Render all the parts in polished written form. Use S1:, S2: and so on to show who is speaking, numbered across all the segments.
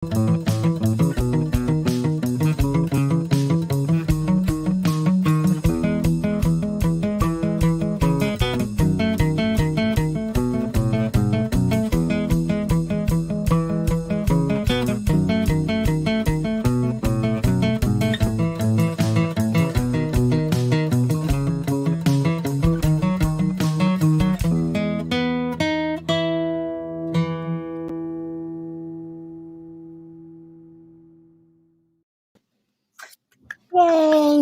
S1: Yay,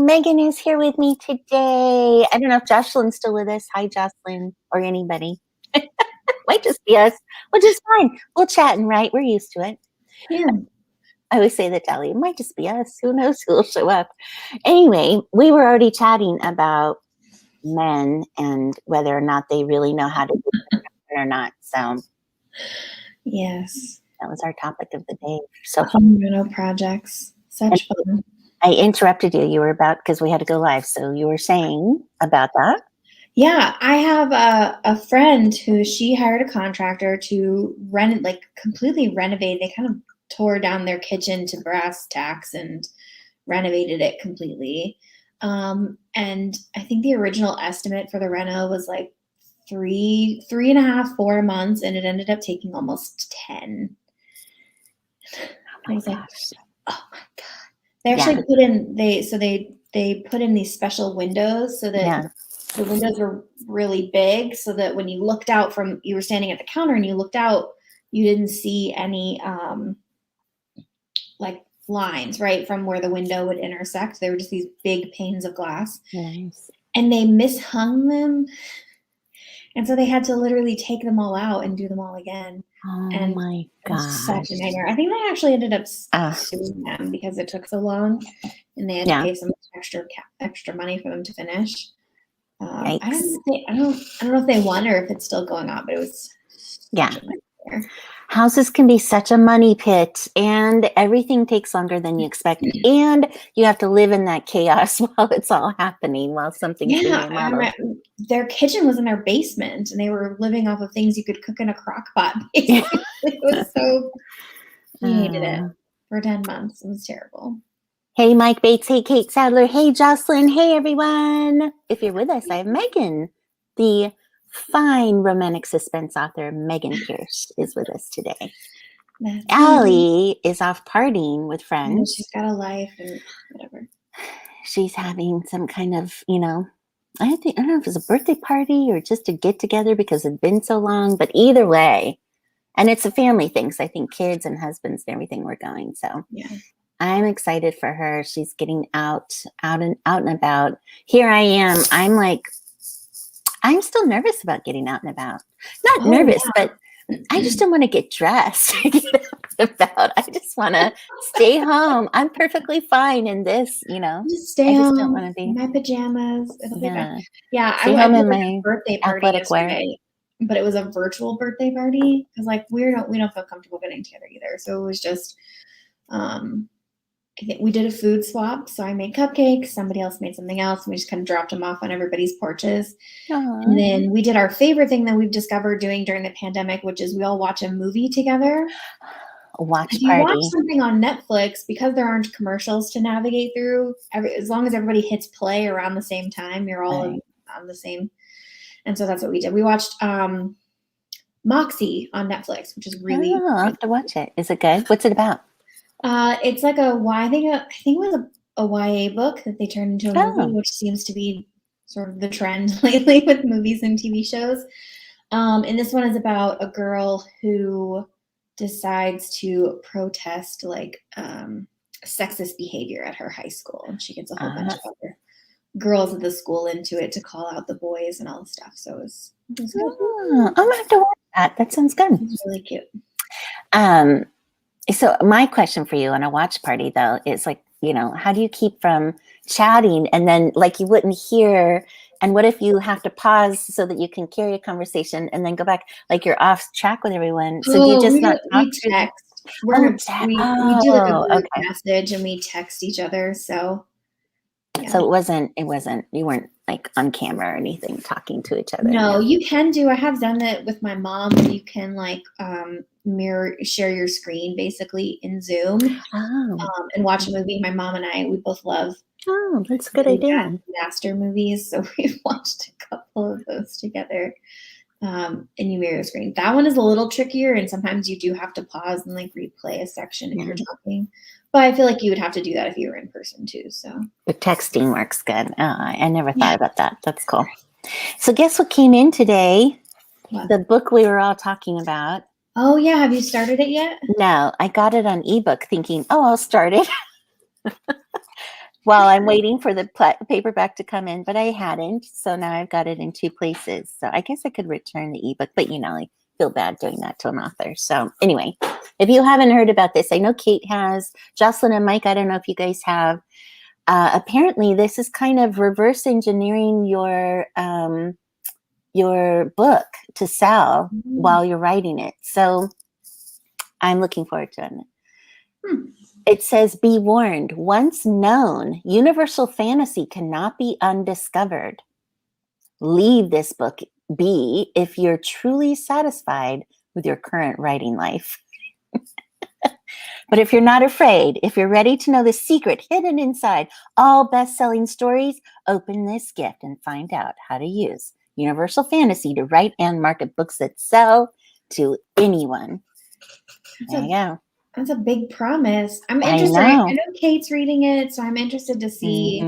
S1: Meaghan is here with me today. I don't know if Jocelyn's still with us. Hi, Jocelyn, or anybody. Might just be us, which is fine. We'll chat and write. We're used to it.
S2: Yeah.
S1: I always say that, Dali. It might just be us. Who knows who will show up? Anyway, we were already chatting about men and whether or not they really know how to do it or not. So,
S2: yes,
S1: that was our topic of the day. So,
S2: home rental projects, such fun.
S1: I interrupted you. You were about, because we had to go live. So you were saying about that.
S2: Yeah, I have a friend who she hired a contractor to completely renovate. They kind of tore down their kitchen to brass tacks and renovated it completely. And I think the original estimate for the reno was like 3.5, 4 months, and it ended up taking almost 10. I was like, oh my God. They actually put in these special windows so that the windows were really big, so that when you looked out you were standing at the counter and you looked out, you didn't see any like lines right from where the window would intersect. They were just these big panes of glass.
S1: Nice.
S2: And they mishung them. And so they had to literally take them all out and do them all again.
S1: Oh
S2: and
S1: my
S2: it was
S1: gosh.
S2: such a nightmare. I think they actually ended up suing them because it took so long, and they had to pay some extra money for them to finish. I don't know if they won or if it's still going on, but it was such a nightmare.
S1: Houses can be such a money pit, and everything takes longer than you expect, and you have to live in that chaos while it's all happening, while something's being remodeled.
S2: Their kitchen was in their basement, and they were living off of things you could cook in a crock pot. It was so, we hated it for 10 months. It was terrible.
S1: Hey, Mike Bates. Hey, Kate Sadler. Hey, Jocelyn. Hey, everyone. If you're with us, I have Meaghan, the fine romantic suspense author. Meaghan Pierce is with us today. Allie is off partying with friends.
S2: She's got a life and whatever.
S1: She's having some kind of, I don't know if it's a birthday party or just a get together because it's been so long, but either way, and it's a family thing. So I think kids and husbands and everything were going. So I'm excited for her. She's getting out and about. Here I am. I'm still nervous about getting out and about. Not nervous, but I just don't want to get dressed to get out and about. I just want to stay home. I'm perfectly fine in this,
S2: Just stay home.
S1: Don't want to be
S2: in my pajamas.
S1: I went to my
S2: birthday party yesterday, but it was a virtual birthday party because we don't feel comfortable getting together either. So it was just I think we did a food swap. So I made cupcakes, somebody else made something else, and we just kind of dropped them off on everybody's porches. Aww. And then we did our favorite thing that we've discovered doing during the pandemic, which is we all watch a movie together.
S1: If
S2: you watch something on Netflix, because there aren't commercials to navigate through, as long as everybody hits play around the same time, you're all on the same. And so that's what we did. We watched Moxie on Netflix, which is really
S1: good. I'll have to watch it. Is it good? What's it about?
S2: It's like I think it was a YA book that they turned into a movie, which seems to be sort of the trend lately with movies and TV shows. And this one is about a girl who decides to protest sexist behavior at her high school, and she gets a whole bunch of other girls at the school into it to call out the boys and all the stuff. So it was good.
S1: I'm gonna have to watch that. That sounds good.
S2: It's really cute.
S1: So my question for you on a watch party, though, is how do you keep from chatting and then you wouldn't hear? And what if you have to pause so that you can carry a conversation and then go back, you're off track with everyone? So do you just not talk?
S2: We text. We do a group message and we text each other. So
S1: so it wasn't. You weren't like on camera or anything, talking to each other.
S2: No, you can do. I have done it with my mom where you can like share your screen basically in Zoom
S1: Oh,
S2: and watch a movie. My mom and I, we both love
S1: oh, that's a good
S2: really
S1: idea.
S2: bad disaster movies, so we've watched a couple of those together. And you mirror the screen. That one is a little trickier, and sometimes you do have to pause and like replay a section if you're talking. But I feel like you would have to do that if you were in person too. So
S1: But texting works good. I never thought about that. That's cool. So guess what came in today?
S2: What?
S1: The book we were all talking about.
S2: Oh yeah, have you started it yet?
S1: No, I got it on ebook thinking, oh, I'll start it while I'm waiting for the paperback to come in, but I hadn't. So now I've got it in 2 places. So I guess I could return the ebook, but I feel bad doing that to an author. So anyway, if you haven't heard about this, I know Kate has, Jocelyn and Mike, I don't know if you guys have. Apparently this is kind of reverse engineering your book to sell while you're writing it. So I'm looking forward to it. It says, be warned, once known, universal fantasy cannot be undiscovered. Leave this book be if you're truly satisfied with your current writing life. But if you're not afraid, if you're ready to know the secret hidden inside all best-selling stories, open this gift and find out how to use universal fantasy to write and market books that sell to anyone. There you go.
S2: That's a big promise. I'm interested. I know Kate's reading it, so I'm interested to see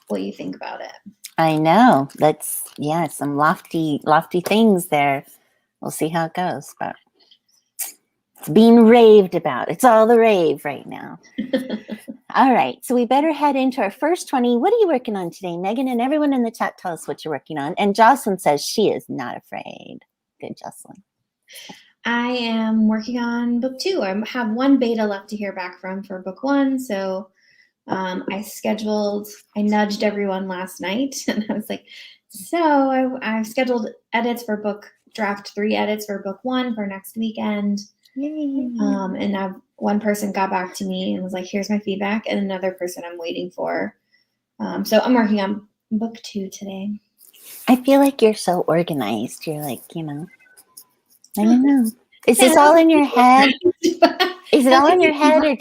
S2: what you think about it.
S1: I know. That's, some lofty things there. We'll see how it goes, but it's being raved about. It's all the rave right now. All right. So we better head into our first 20. What are you working on today, Meaghan? And everyone in the chat, tell us what you're working on. And Jocelyn says she is not afraid. Good, Jocelyn.
S2: I am working on book 2. I have 1 beta left to hear back from for book 1. So I nudged everyone last night and I was like, so I've scheduled edits for draft 3 edits for book 1 for next weekend. And now 1 person got back to me and was like, here's my feedback. And another person I'm waiting for. So I'm working on book 2 today.
S1: I feel like you're so organized. You're like, I don't know. Is this all in your head? Is it all in your head, or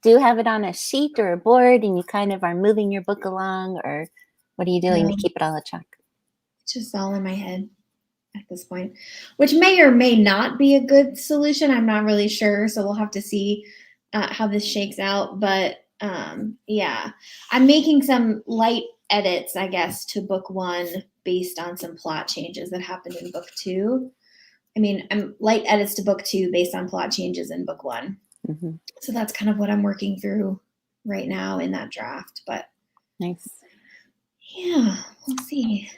S1: do you have it on a sheet or a board and you kind of are moving your book along, or what are you doing to keep it all a track?
S2: It's just all in my head at this point, which may or may not be a good solution. I'm not really sure. So we'll have to see how this shakes out. But I'm making some light edits, I guess, to book 1 based on some plot changes that happened in book 2. I'm light edits to book 2 based on plot changes in book 1. So that's kind of what I'm working through right now in that draft. But
S1: nice.
S2: Yeah, we'll see.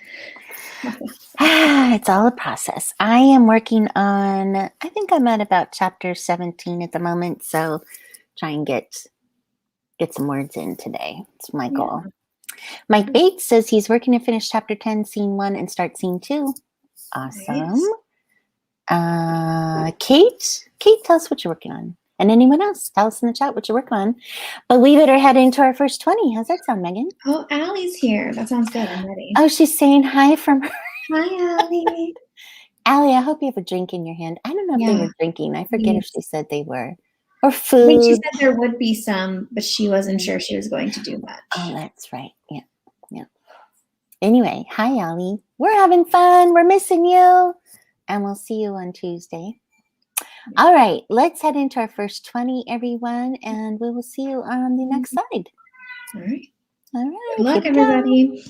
S1: It's all a process. I am working on, I think I'm at about chapter 17 at the moment. So try and get some words in today. It's my goal. Mike Bates says he's working to finish chapter 10, scene 1 and start scene 2. Awesome. Nice. Kate, tell us what you're working on. And anyone else, tell us in the chat what you're working on. But we better head into our first 20. How's that sound, Meaghan?
S2: Oh, Allie's here. That sounds good. I'm ready.
S1: Oh, she's saying hi from her.
S2: Hi, Allie.
S1: Allie, I hope you have a drink in your hand. I don't know if they were drinking. I forget if she said they were. Or food.
S2: She said there would be some, but she wasn't sure she was going to do much.
S1: Oh, that's right. Yeah. Anyway, hi, Allie. We're having fun. We're missing you. And we'll see you on Tuesday. All right, let's head into our first 20, everyone, and we will see you on the next slide.
S2: All right.
S1: All right.
S2: Good luck, everybody.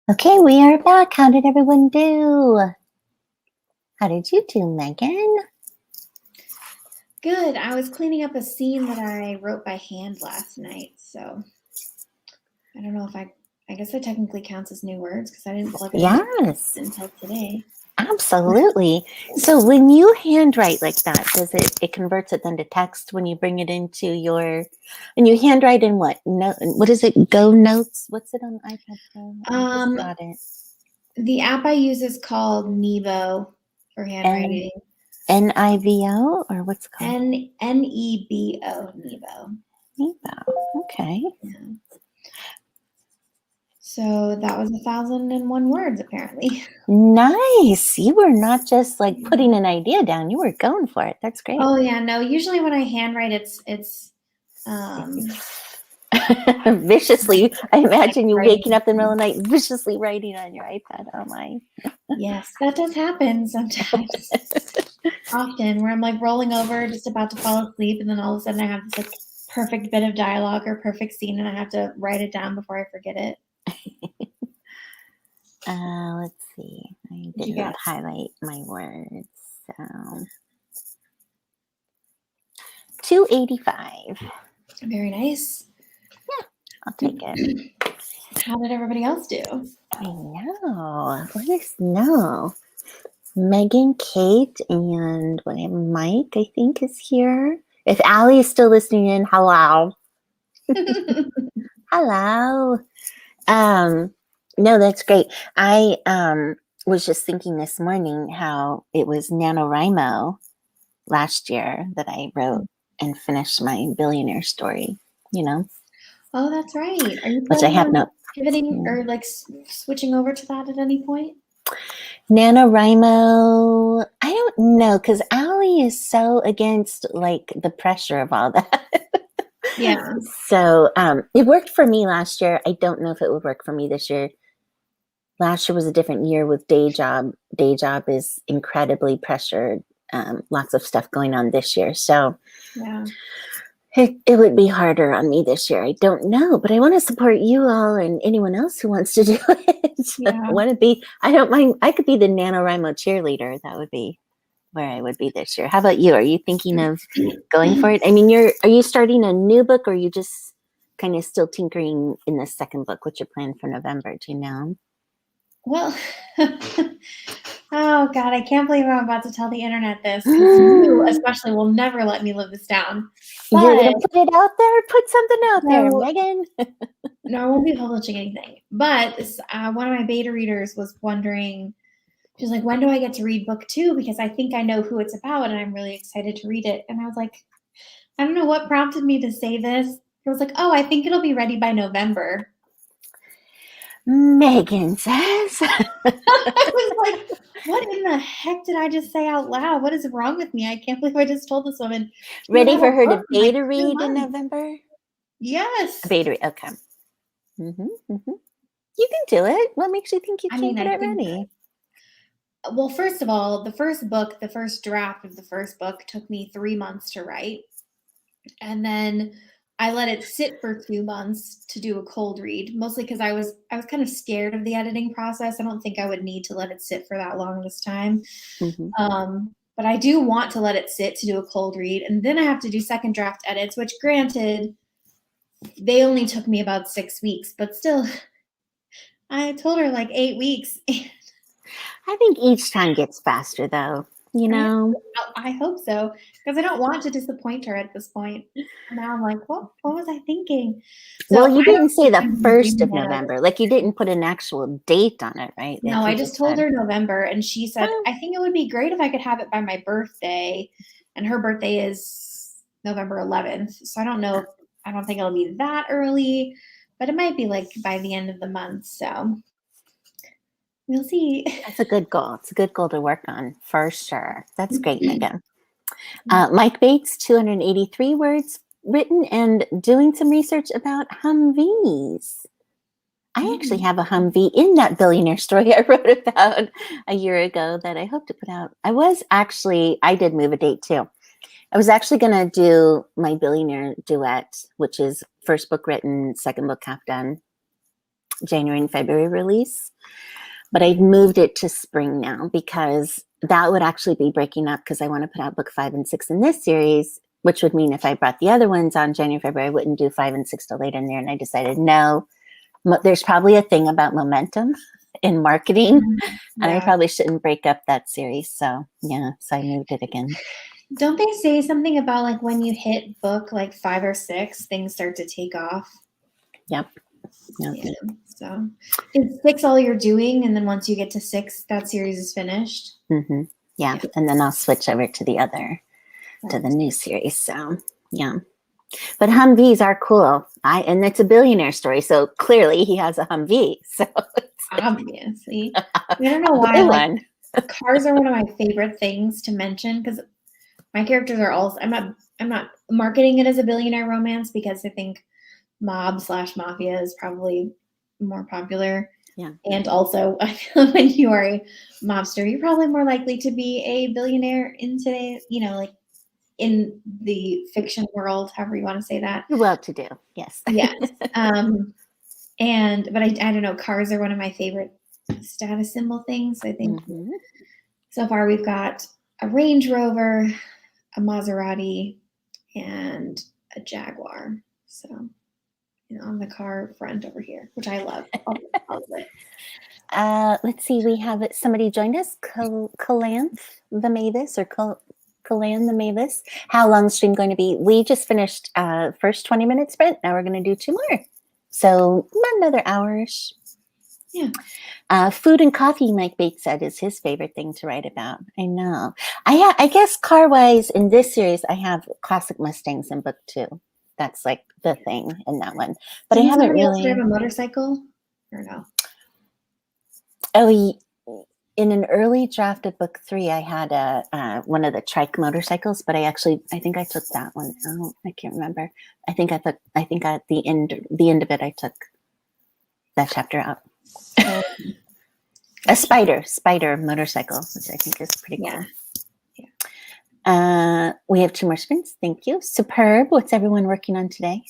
S1: Okay, we are back. How did everyone do? How did you do, Meaghan?
S2: Good. I was cleaning up a scene that I wrote by hand last night, so I don't know if I guess that technically counts as new words because I didn't plug it in
S1: Yes,
S2: until today.
S1: absolutely. So when you handwrite like that, does it converts it then to text when you bring it into your, and you handwrite in what? No, what is it? Go Notes? What's it on iPad Pro? I just got it.
S2: The app I use is called Nebo for handwriting.
S1: NIVO or what's it called?
S2: Nebo, Nebo.
S1: Nebo. Okay.
S2: Yeah. So that was 1,001 words, apparently.
S1: Nice. You were not just like putting an idea down. You were going for it. That's great.
S2: Oh yeah, no. Usually when I handwrite, it's
S1: viciously. I imagine you
S2: writing.
S1: waking up in the middle of the night, viciously writing on your iPad. Oh my.
S2: Yes, that does happen sometimes. Often, where I'm like rolling over, just about to fall asleep, and then all of a sudden I have this like perfect bit of dialogue or perfect scene, and I have to write it down before I forget it.
S1: Let's see. I did
S2: You
S1: not
S2: guess?
S1: highlight my words. So 285.
S2: Very nice.
S1: I'll take it.
S2: How did everybody else do?
S1: I know. Let us know. Megan, Kate, and whatever Mike, I think, is here. If Allie is still listening in, hello. Hello. No, that's great. I was just thinking this morning how it was NaNoWriMo last year that I wrote and finished my billionaire story, you know,
S2: Oh, that's right. Are you
S1: which I
S2: planning
S1: have
S2: on
S1: no.
S2: pivoting or like switching over to that at any point?
S1: NaNoWriMo, I don't know, because Allie is so against like the pressure of all that.
S2: Yeah.
S1: So it worked for me last year. I don't know if it would work for me this year. Last year was a different year with day job. Day job is incredibly pressured. Lots of stuff going on this year. So
S2: Yeah.
S1: it would be harder on me this year. I don't know, but I want to support you all and anyone else who wants to do it.
S2: Yeah.
S1: I want to be, I don't mind. I could be the NaNoWriMo cheerleader. That would be where I would be this year. How about you? Are you thinking of going for it? I mean, are you starting a new book or are you just kind of still tinkering in the second book? What's your plan for November? Do you know?
S2: Well, oh God, I can't believe I'm about to tell the internet this because you, especially, will never let me live this down.
S1: You're
S2: But
S1: gonna put it out there. Put something out there,
S2: no,
S1: Megan.
S2: no, I won't be publishing anything. But one of my beta readers was wondering, she was like, when do I get to read book 2? Because I think I know who it's about and I'm really excited to read it. And I was like, I don't know what prompted me to say this. I was like, oh, I think it'll be ready by November.
S1: Megan says.
S2: I was like, what in the heck did I just say out loud? What is wrong with me? I can't believe I just told this woman.
S1: Ready for her to
S2: In like
S1: beta
S2: 2
S1: read in
S2: months.
S1: November?
S2: Yes.
S1: Beta read. Okay. You can do it. What makes you think you
S2: I
S1: can't
S2: mean,
S1: get
S2: I
S1: it
S2: think,
S1: ready?
S2: well, first of all, the first book, the first draft of the first book took me 3 months to write. And then I let it sit for 2 months to do a cold read, mostly because I was kind of scared of the editing process. I don't think I would need to let it sit for that long this time. But I do want to let it sit to do a cold read. And then I have to do second draft edits, which granted, they only took me about 6 weeks, but still, I told her like 8 weeks.
S1: I think each time gets faster, though. You know.
S2: I hope so, because I don't want to disappoint her at this point. Now I'm like, what was I thinking? So
S1: Well, you
S2: I don't
S1: didn't say
S2: think
S1: the
S2: I'm gonna be
S1: 1st
S2: reading
S1: of
S2: that.
S1: November. Like you didn't put an actual date on it, right?
S2: No,
S1: Like
S2: I
S1: you
S2: just
S1: just
S2: told
S1: said,
S2: her November, and she said,
S1: oh,
S2: I think it would be great if I could have it by my birthday. And her birthday is November 11th. So I don't know. I don't think it'll be that early, but it might be like by the end of the month. So we'll see.
S1: that's a good goal. It's a good goal to work on for sure. That's great, Megan.
S2: Yeah.
S1: Mike Bates, 283 words written and doing some research about Humvees. I actually have a Humvee in that billionaire story I wrote about a year ago that I hope to put out. I did move a date too. I was actually going to do my billionaire duet, which is first book written, second book half done. January and February release. But I've moved it to spring now because that would actually be breaking up because I want to put out book 5 and 6 in this series, which would mean if I brought the other ones on January, February, I wouldn't do 5 and 6 till later in there. And I decided, no, there's probably a thing about momentum in marketing, and I probably shouldn't break up that series. So yeah, so I moved it again.
S2: Don't they say something about like when you hit book like 5 or 6, things start to take off?
S1: Yep.
S2: Yeah. So is 6 all you're doing, and then once you get to 6, that series is finished?
S1: Mm-hmm. Yeah, and then I'll switch over to the new series. So yeah. But Humvees are cool. And it's a billionaire story, so clearly he has a Humvee. So
S2: Obviously, I don't know why. Like, cars are one of my favorite things to mention because my characters are all. I'm not marketing it as a billionaire romance because I think mob/mafia is probably more popular.
S1: Yeah,
S2: and also I feel like when you are a mobster, you're probably more likely to be a billionaire in today. Like in the fiction world, however you want to say that.
S1: Well to do, yes.
S2: Yes. But I don't know, cars are one of my favorite status symbol things. I think so far we've got a Range Rover, a Maserati, and a Jaguar. So, on the car front over here, which I love. All of it.
S1: Let's see, we have somebody joined us, Kalanth the Mavis, or Kalan the Mavis. How long is the stream going to be? We just finished first 20-minute sprint. Now we're going to do 2 more. So another hour-ish.
S2: Yeah.
S1: Food and coffee, Mike Bates said, is his favorite thing to write about. I know. I guess car-wise, in this series, I have classic Mustangs in book 2. That's like the thing in that one. But I haven't really.
S2: Have a motorcycle or no?
S1: Oh, in an early draft of book 3, I had one of the trike motorcycles, but I think I took that one out. I can't remember. I think at the end of it, I took that chapter out. A spider motorcycle, which I think is pretty cool. Yeah. We have 2 more spins. Thank you. Superb. What's everyone working on today?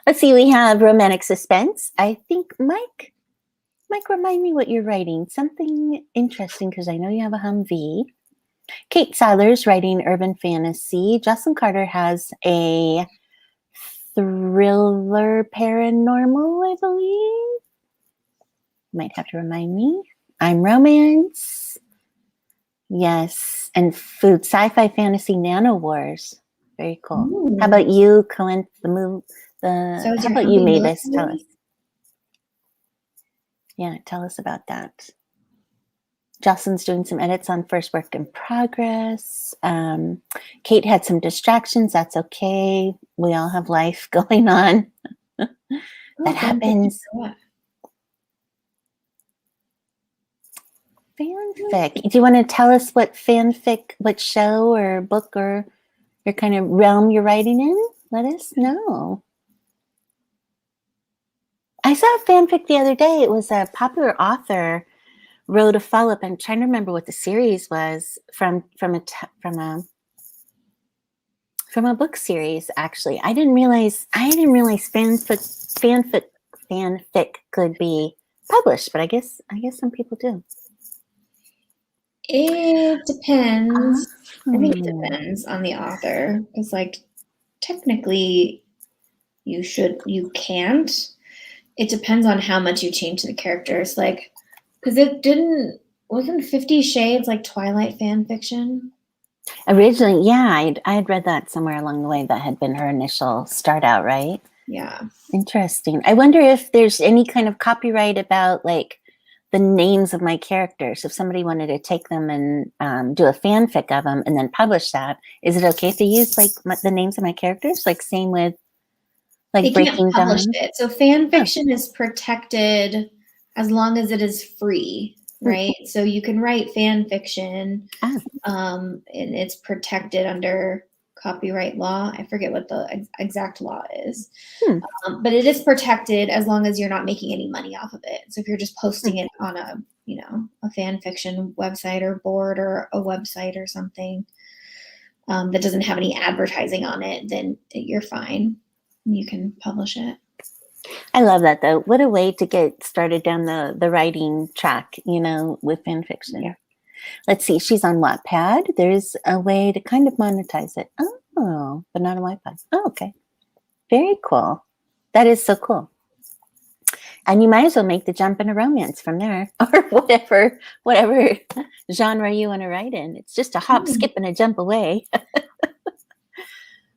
S1: Let's see. We have romantic suspense. I think Mike, remind me what you're writing. Something interesting, because I know you have a Humvee. Kate Seiler's writing urban fantasy. Jocelyn Carter has a thriller paranormal, I believe. Might have to remind me. I'm romance. Yes. And food, sci-fi fantasy nano wars. Very cool. Ooh. How about you, Colin? How about you, Mavis? Tell us. Yeah, tell us about that. Jocelyn's doing some edits on first work in progress. Kate had some distractions. That's okay. We all have life going on. That happens. Fanfic. Do you want to tell us what fanfic, what show or book or your kind of realm you're writing in? Let us know. I saw a fanfic the other day. It was a popular author wrote a follow-up. I'm trying to remember what the series was from a book series. Actually, I didn't realize fanfic could be published, but I guess some people do.
S2: It depends. I think it depends on the author. It's like technically you can't. It depends on how much you change the characters. Like, because wasn't 50 Shades like Twilight fan fiction?
S1: Originally, yeah, I had read that somewhere along the way. That had been her initial start out, right?
S2: Yeah.
S1: Interesting. I wonder if there's any kind of copyright about like the names of my characters. If somebody wanted to take them and do a fanfic of them and then publish that, is it okay if they use like the names of my characters? Like same with like
S2: they
S1: Breaking
S2: can't publish
S1: Dawn?
S2: it. So fan fiction is protected as long as it is free, right? So you can write fan fiction, and it's protected under copyright law. I forget what the exact law is, but it is protected as long as you're not making any money off of it. So if you're just posting it on a fan fiction website or board or a website or something that doesn't have any advertising on it, then you're fine. You can publish it.
S1: I love that though. What a way to get started down the writing track, with fan fiction.
S2: Yeah.
S1: Let's see, she's on Wattpad. There's a way to kind of monetize it. Oh, but not on Wattpad. Oh, okay. Very cool. That is so cool. And you might as well make the jump into romance from there, or whatever genre you want to write in. It's just a hop, skip, and a jump away.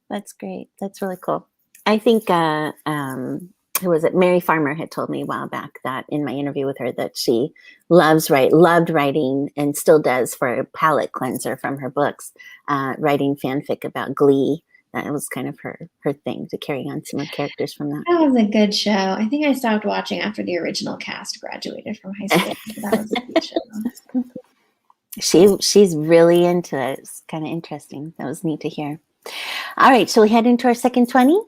S1: That's great. That's really cool. I think who was it? Mary Farmer had told me a while back that in my interview with her that she loved writing and still does for a palate cleanser from her books, writing fanfic about Glee. That was kind of her thing, to carry on some of characters from that.
S2: That was a good show. I think I stopped watching after the original cast graduated from high school. That was a good show.
S1: She's really into it. It's kind of interesting. That was neat to hear. All right, shall we head into our second 20?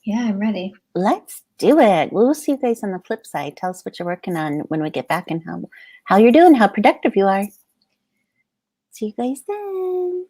S2: Yeah, I'm ready.
S1: Let's do it. We'll see you guys on the flip side. Tell us what you're working on when we get back and how you're doing, how productive you are. See you guys then.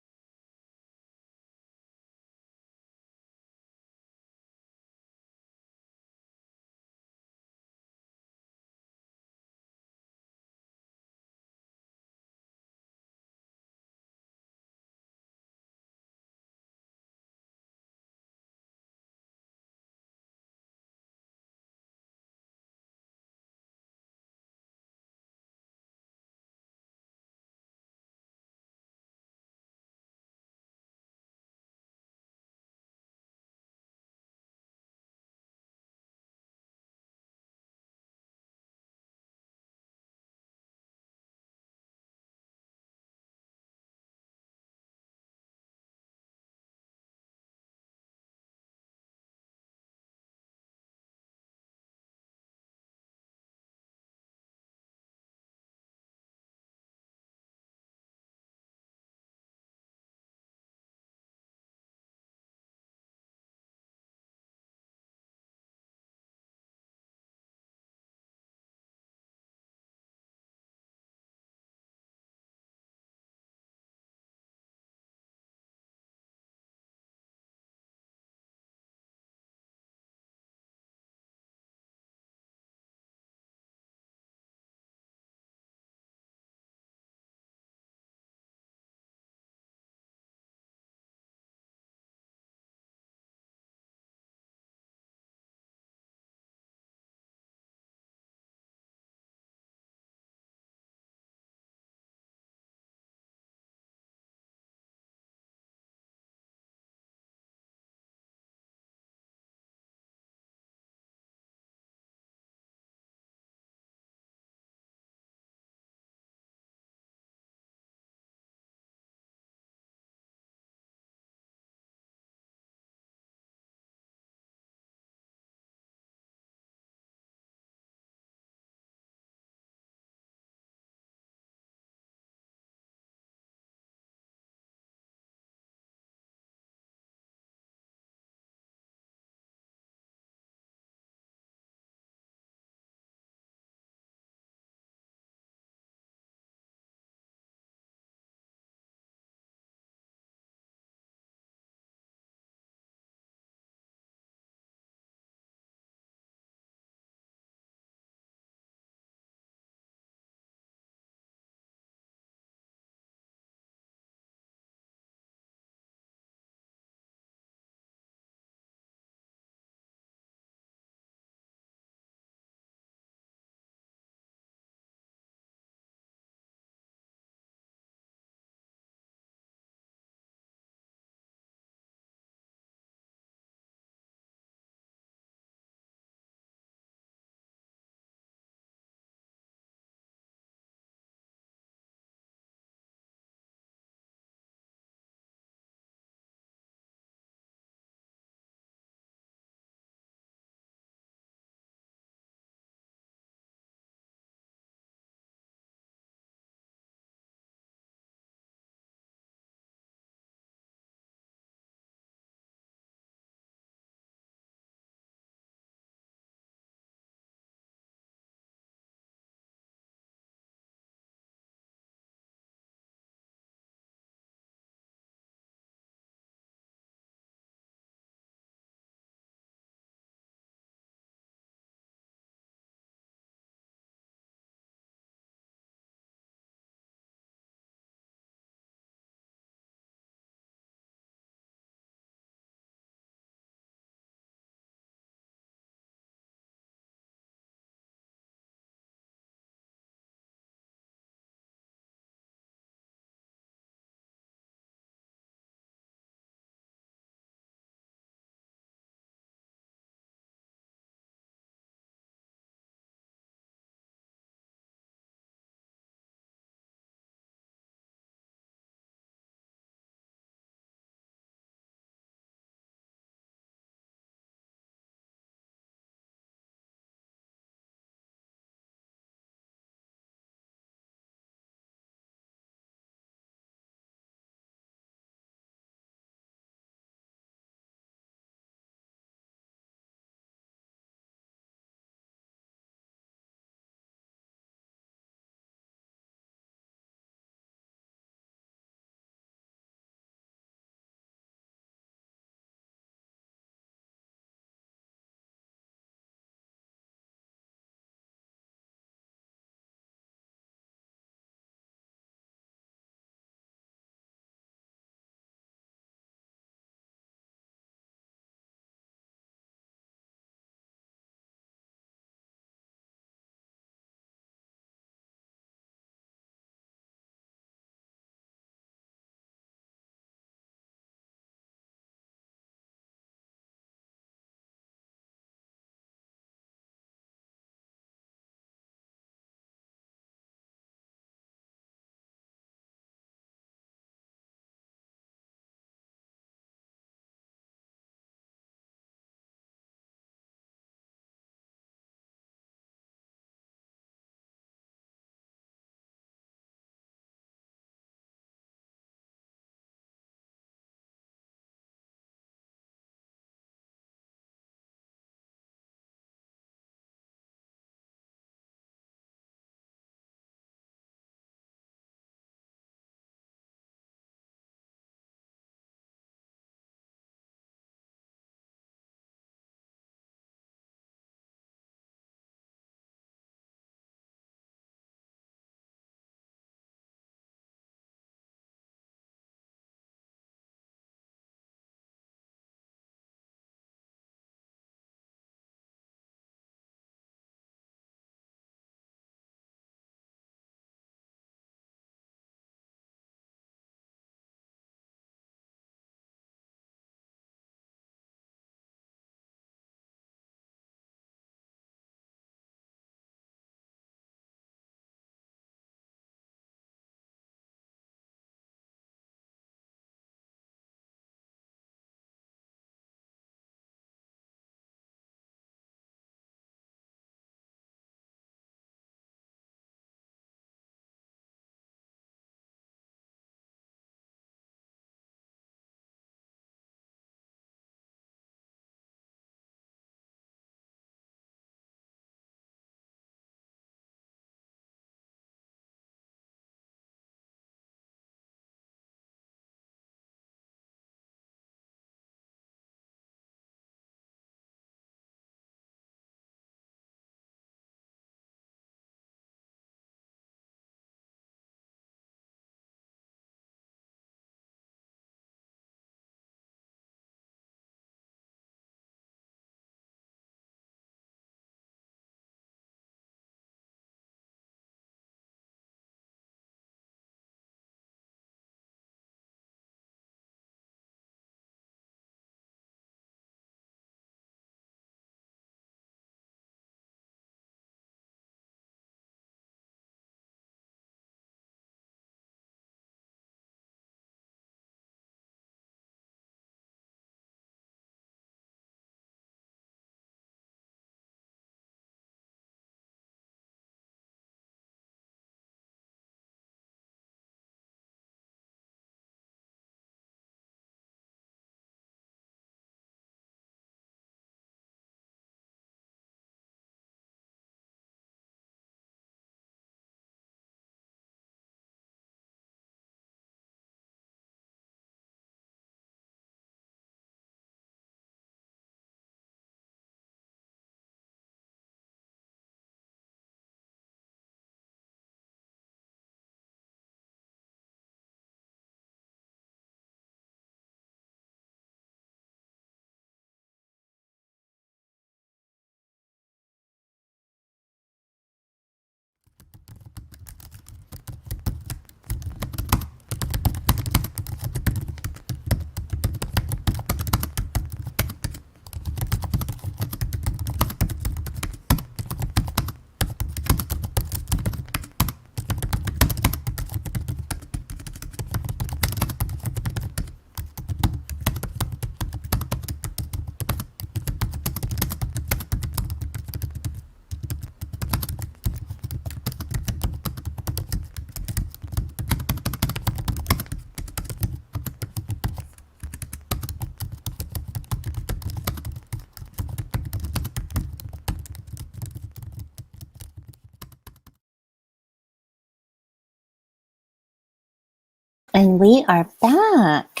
S1: And we are back.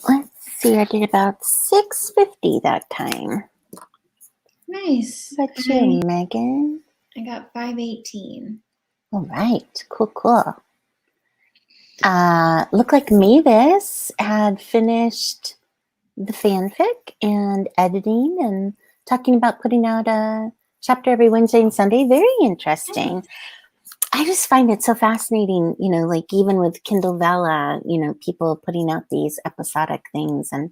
S1: Let's see, I did about 650 that time.
S2: Nice.
S1: How about you, Megan?
S2: I got 518.
S1: All right, cool. Looked like Mavis had finished the fanfic and editing and talking about putting out a chapter every Wednesday and Sunday. Very interesting. I just find it so fascinating, like even with Kindle Vella, people putting out these episodic things. And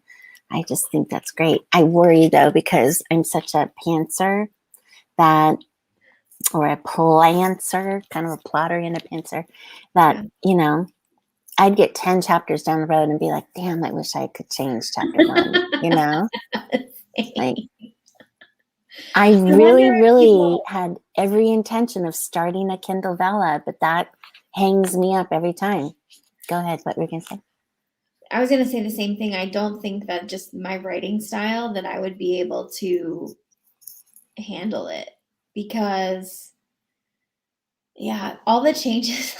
S1: I just think that's great. I worry though, because I'm such a pantser or a plantser, kind of a plotter and a pantser, that, I'd get 10 chapters down the road and be like, damn, I wish I could change chapter 1, Like, I really had every intention of starting a Kindle Vella, but that hangs me up every time. Go ahead. What were you going to say?
S2: I was going to say the same thing. I don't think that just my writing style that I would be able to handle it, because all the changes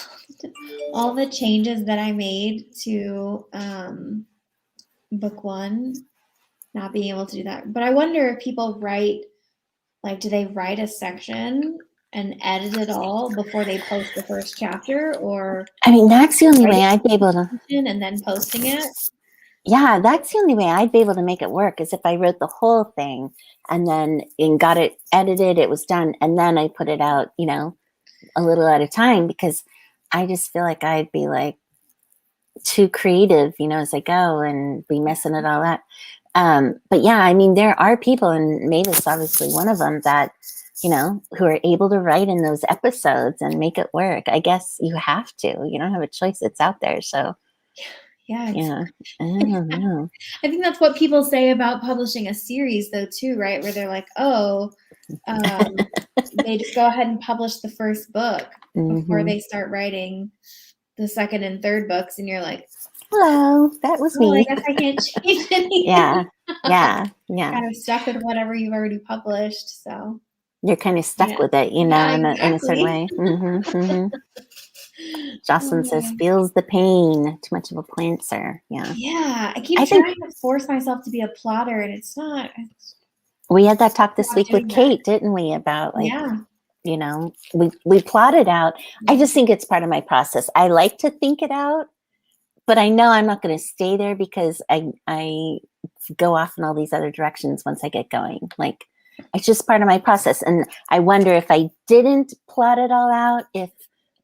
S2: that I made to book 1, not being able to do that. But I wonder if people write, like, do they write a section and edit it all before they post the first chapter? Or
S1: I mean, that's the only way I'd be able to.
S2: And then posting it?
S1: Yeah, that's the only way I'd be able to make it work, is if I wrote the whole thing and got it edited, it was done, and then I put it out, a little at a time, because I just feel like I'd be like too creative, as I go and be messing it all up. But yeah, I mean, there are people, and Mavis obviously one of them, that, who are able to write in those episodes and make it work. I guess you have to. You don't have a choice. It's out there. So
S2: yeah,
S1: I don't know.
S2: I think that's what people say about publishing a series, though, too, right? Where they're like, they just go ahead and publish the first book before they start writing the second and third books, and you're like,
S1: hello, that was me.
S2: I guess I can't change anything.
S1: Yeah.
S2: Kind of stuck with whatever you've already published, so
S1: you're kind of stuck with it, in a certain way. Jocelyn says, feels the pain. Too much of a planter.
S2: Yeah, I keep trying to force myself to be a plotter, and it's not.
S1: We had that talk this week with Kate, didn't we? About we plotted out. I just think it's part of my process. I like to think it out, but I know I'm not going to stay there, because I go off in all these other directions once I get going. Like, it's just part of my process. And I wonder, if I didn't plot it all out, if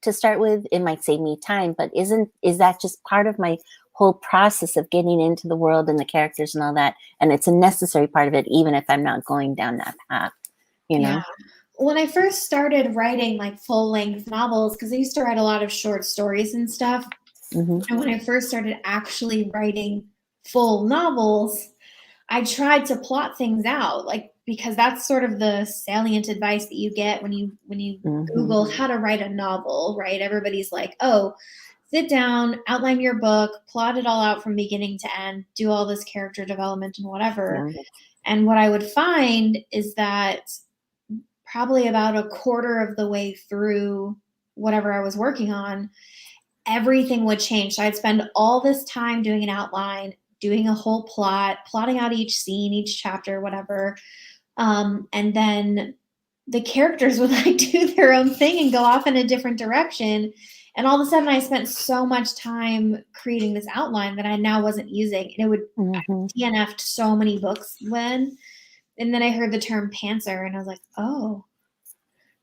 S1: to start with, it might save me time, but is that just part of my whole process of getting into the world and the characters and all that? And it's a necessary part of it, even if I'm not going down that path,
S2: Yeah. When I first started writing like full-length novels, because I used to write a lot of short stories and stuff, and when I first started actually writing full novels, I tried to plot things out, like, because that's sort of the salient advice that you get when you Google how to write a novel, right? Everybody's like, oh, sit down, outline your book, plot it all out from beginning to end, do all this character development and whatever. And what I would find is that probably about a quarter of the way through whatever I was working on, everything would change. So I'd spend all this time doing an outline, doing a whole plot, plotting out each scene, each chapter, whatever. And then the characters would like do their own thing and go off in a different direction. And all of a sudden I spent so much time creating this outline that I now wasn't using. And it would DNF'd so many books then. And then I heard the term pantser, and I was like, oh,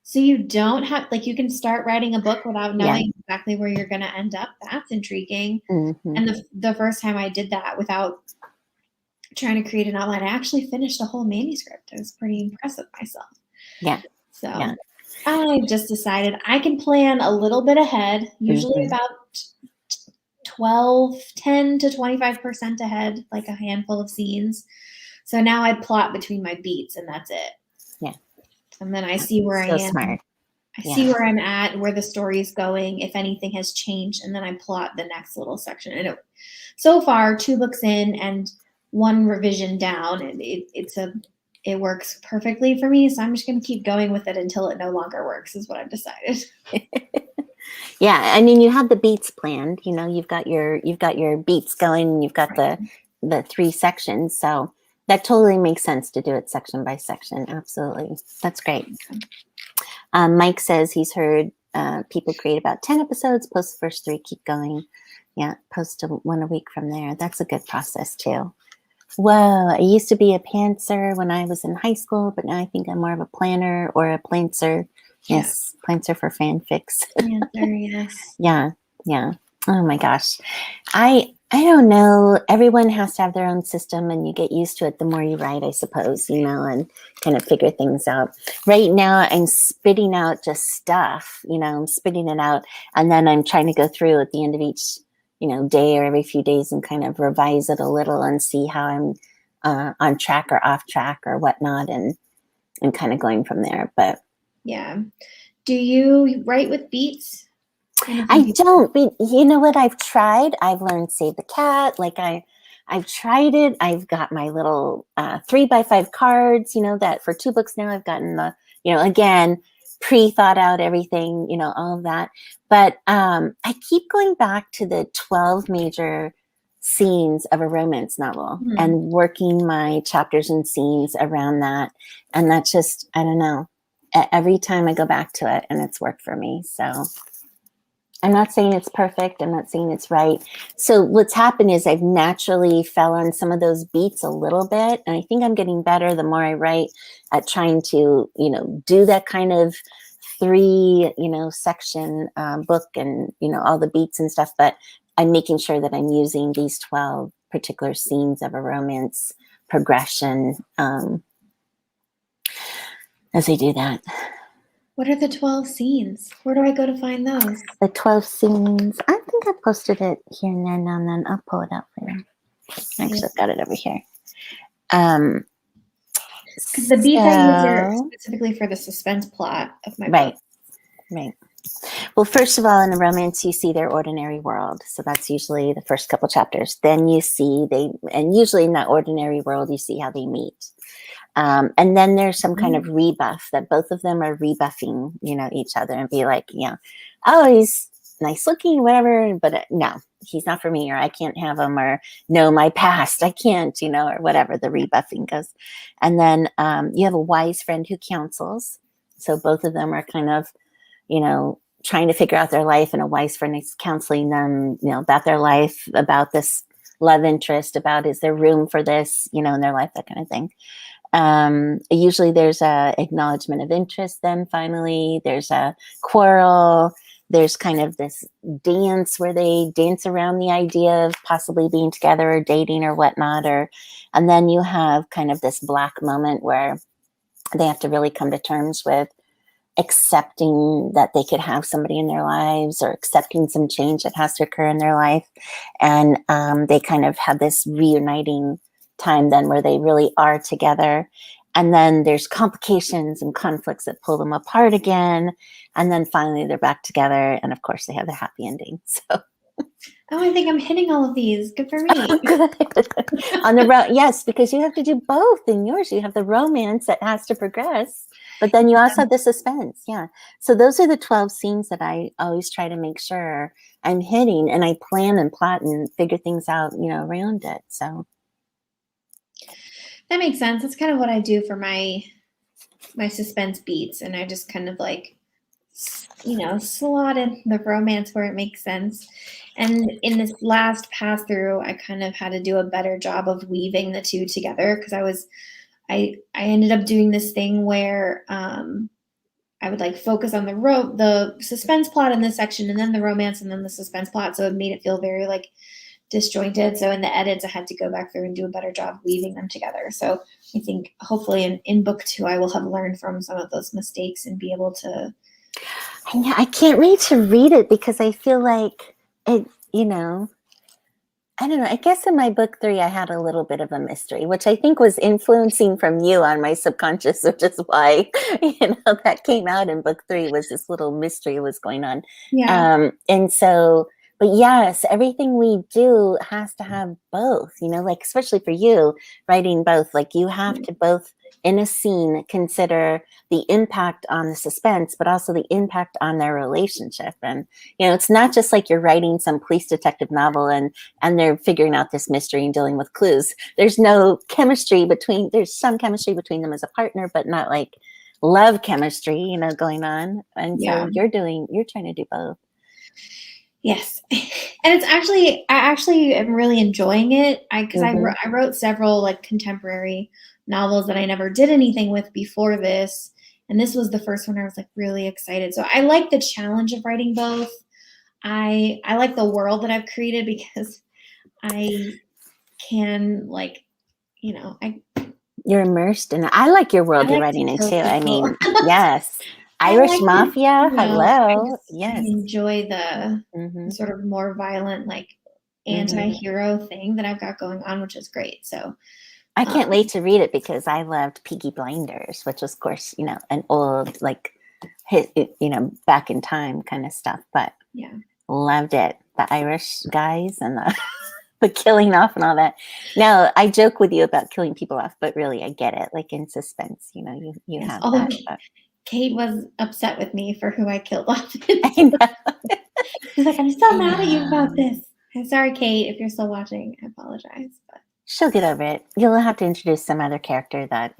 S2: so you don't have, like, you can start writing a book without knowing exactly where you're going to end up. That's intriguing. And the first time I did that without trying to create an outline, I actually finished a whole manuscript. I was pretty impressed with myself. So I just decided I can plan a little bit ahead, usually about 10 to 25% ahead, like a handful of scenes. So now I plot between my beats, and that's it. And then I see where I am.
S1: Smart.
S2: I see where I'm at, where the story is going, if anything has changed, and then I plot the next little section. And so far, 2 books in and 1 revision down, and it works perfectly for me. So I'm just going to keep going with it until it no longer works, is what I've decided.
S1: Yeah, I mean, you have the beats planned. You know, you've got your beats going, and you've got the three sections. So that totally makes sense to do it section by section. Absolutely, that's great. Mike says he's heard people create about 10 episodes, post the first three, keep going. Yeah, post one a week from there. That's a good process too. Well, I used to be a pantser when I was in high school, but now I think I'm more of a planner or a plantser.
S2: Yeah.
S1: Yes, plantser for fanfics.
S2: Answer, yes.
S1: Yeah, yeah. Oh my gosh. I don't know. Everyone has to have their own system and you get used to it the more you write, I suppose, you know, and kind of figure things out. Right now I'm spitting out just stuff, you know, I'm spitting it out and then I'm trying to go through at the end of each, you know, day or every few days and kind of revise it a little and see how I'm on track or off track or whatnot and kind of going from there. But
S2: Yeah. Do you write with beats?
S1: I don't, but you know what? I've tried. I've learned Save the Cat. I've tried it. I've got my little 3x5 cards, you know, that for 2 books now I've gotten the, you know, again, pre-thought out everything, you know, all of that. But I keep going back to the 12 major scenes of a romance novel and working my chapters and scenes around that. And that's just, I don't know, every time I go back to it and it's worked for me. So I'm not saying it's perfect. I'm not saying it's right. So what's happened is I've naturally fell on some of those beats a little bit. And I think I'm getting better the more I write at trying to, you know, do that kind of 3, you know, section book and, you know, all the beats and stuff. But I'm making sure that I'm using these 12 particular scenes of a romance progression as I do that.
S2: What are the 12 scenes? Where do I go to find those?
S1: The 12 scenes. I think I posted it here and there now and then. I'll pull it out for you. Actually, I've got it over here.
S2: The beats I use are specifically for the suspense plot of my book.
S1: Right. Well, first of all, in a romance, you see their ordinary world. So that's usually the first couple chapters. Then you see and usually in that ordinary world, you see how they meet. And then there's some kind of rebuff that both of them are rebuffing, you know, each other and be like, you know, oh, he's nice looking, whatever, but no, he's not for me, or I can't have him, or no, my past, I can't, you know, or whatever the rebuffing goes. And then you have a wise friend who counsels. So both of them are kind of, you know, trying to figure out their life, and a wise friend is counseling them, you know, about their life, about this love interest, about is there room for this, you know, in their life, that kind of thing. Usually there's a acknowledgement of interest. Then finally there's a quarrel. There's kind of this dance where they dance around the idea of possibly being together or dating or whatnot. And then you have kind of this black moment where they have to really come to terms with accepting that they could have somebody in their lives, or accepting some change that has to occur in their life. And they kind of have this reuniting time then where they really are together. And then there's complications and conflicts that pull them apart again. And then finally they're back together. And of course they have the happy ending. So
S2: Oh, I think I'm hitting all of these. Good for me.
S1: On the yes, because you have to do both in yours. You have the romance that has to progress, but then you also have the suspense. Yeah. So those are the 12 scenes that I always try to make sure I'm hitting, and I plan and plot and figure things out, you know, around it. So
S2: that makes sense. That's kind of what I do for my suspense beats, and I just kind of like, you know, slot in the romance where it makes sense. And in this last pass through, I kind of had to do a better job of weaving the two together, because I ended up doing this thing where I would like focus on the suspense plot in this section, and then the romance, and then the suspense plot. So it made it feel very like disjointed. So in the edits, I had to go back through and do a better job weaving them together. So I think hopefully in book 2, I will have learned from some of those mistakes and be able to.
S1: Yeah, I can't wait to read it, because I feel like it, you know, I don't know. I guess in my book 3, I had a little bit of a mystery, which I think was influencing from you on my subconscious, which is why, you know, that came out in book 3, was this little mystery was going on.
S2: Yeah.
S1: And so, but yes, everything we do has to have both, you know, like, especially for you writing both, like you have to both in a scene consider the impact on the suspense, but also the impact on their relationship. And, it's not just like you're writing some police detective novel and they're figuring out this mystery and dealing with clues. There's no chemistry there's some chemistry between them as a partner, but not like love chemistry, going on. And
S2: Yeah.
S1: so you're trying to do both.
S2: Yes. And I actually am really enjoying it. Because I wrote several like contemporary novels that I never did anything with before this. And this was the first one I was like really excited. So I like the challenge of writing both. I like the world that I've created because I can
S1: You're immersed in it. I like your world you're
S2: like
S1: writing
S2: to
S1: in
S2: kill
S1: too. I
S2: people.
S1: mean, yes.
S2: I
S1: Irish
S2: like to,
S1: Mafia, hello.
S2: I
S1: Yes.
S2: enjoy the
S1: Mm-hmm.
S2: sort of more violent, like anti-hero thing that I've got going on, which is great. So
S1: I can't wait to read it because I loved Peaky Blinders, which was, of course, an old, like, hit, back in time kind of stuff. But
S2: yeah,
S1: loved it. The Irish guys and the killing off and all that. Now, I joke with you about killing people off, but really, I get it. Like in suspense, you
S2: yes.
S1: have
S2: Although
S1: that. But.
S2: Kate was upset with me for who I killed off.
S1: I know.
S2: She's like, I'm so mad at you about this. I'm sorry, Kate, if you're still watching. I apologize. But
S1: she'll get over it. You'll have to introduce some other character that,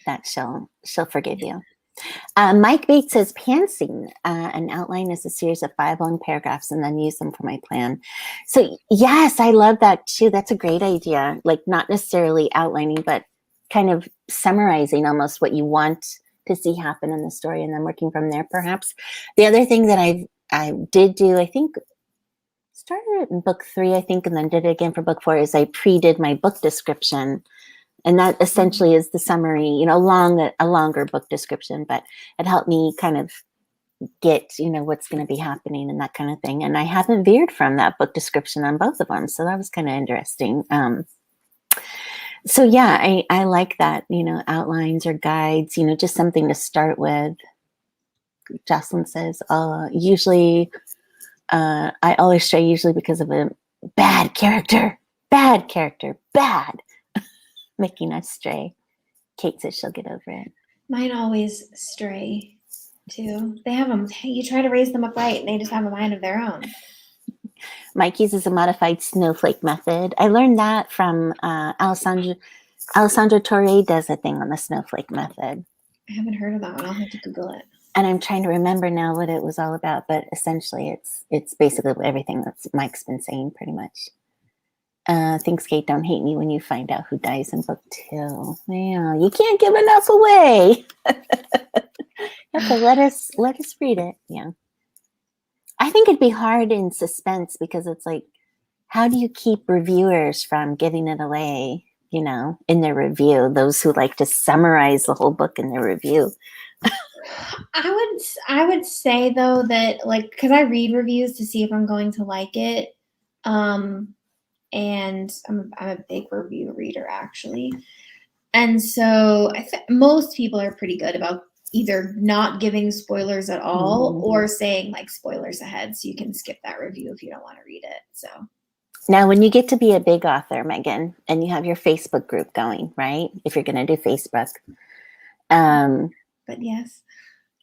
S1: that she'll forgive you. Mike Bates says, pantsing, an outline is a series of 5 long paragraphs and then use them for my plan. So yes, I love that too. That's a great idea. Like not necessarily outlining, but kind of summarizing almost what you want to see happen in the story and then working from there perhaps. The other thing that I did do, I think started it in book 3, I think, and then did it again for book 4 is I pre-did my book description. And that essentially is the summary, a longer book description, but it helped me kind of get, what's going to be happening and that kind of thing. And I haven't veered from that book description on both of them. So that was kind of interesting. So yeah, I like that, outlines or guides, just something to start with. Jocelyn says, usually, I always stray usually because of a bad character, bad. Making us stray. Kate says she'll get over it.
S2: mine always stray too. They have them. You try to raise them up right, and they just have a mind of their own.
S1: Mike uses a modified snowflake method. I learned that from Alessandro Torre does a thing on the snowflake method.
S2: I haven't heard of that one. I'll have to Google it.
S1: And I'm trying to remember now what it was all about, but essentially it's basically everything that Mike's been saying pretty much. Thanks, Kate. Don't hate me when you find out who dies in book 2. Yeah, you can't give enough away. You have to let us read it. Yeah. I think it'd be hard in suspense because it's like, how do you keep reviewers from giving it away, in their review? Those who like to summarize the whole book in their review.
S2: I would say though that because I read reviews to see if I'm going to like it, and I'm a big review reader actually, and so most people are pretty good about either not giving spoilers at all or saying like spoilers ahead so you can skip that review if you don't want to read it. So
S1: now when you get to be a big author, Meaghan, and you have your Facebook group going, right? If you're going to do Facebook.
S2: But yes.